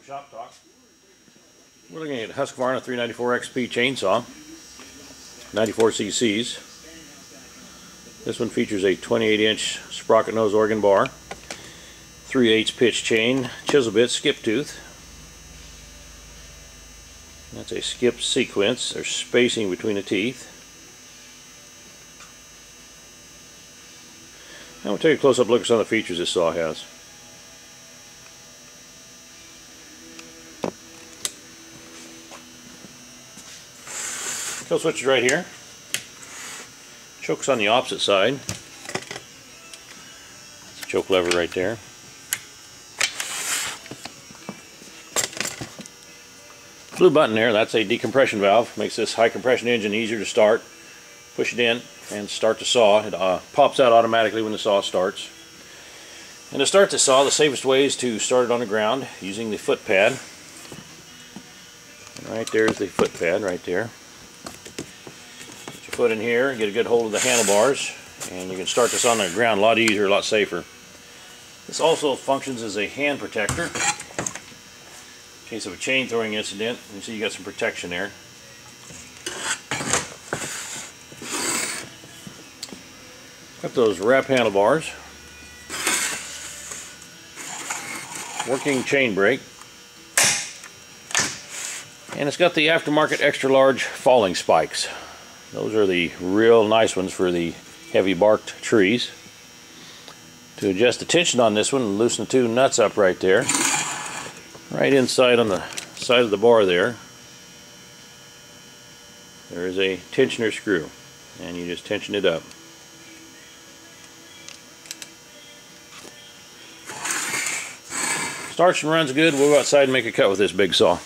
Shop Talk. We're looking at Husqvarna 394 XP chainsaw, 94 cc's. This one features a 28-inch sprocket nose organ bar, 3/8 pitch chain, chisel bit, skip tooth. That's a skip sequence. There's spacing between the teeth. And we'll take a close-up look at some of the features this saw has. Kill switch is right here. Choke's on the opposite side. It's a choke lever right there. Blue button there, that's a decompression valve. Makes this high compression engine easier to start. Push it in and start the saw. It pops out automatically when the saw starts. And to start the saw, the safest way is to start it on the ground using the foot pad. And right there's the foot pad right there. Put your foot in here, get a good hold of the handlebars, and you can start this on the ground a lot easier, a lot safer. This also functions as a hand protector. In case of a chain throwing incident, you see you got some protection there. Got those wrap handlebars. Working chain brake. And it's got the aftermarket extra large falling spikes. Those are the real nice ones for the heavy barked trees. To adjust the tension on this one, loosen the two nuts up right there. Right inside on the side of the bar there is a tensioner screw, and you just tension it up. Starts and runs good. We'll go outside and make a cut with this big saw.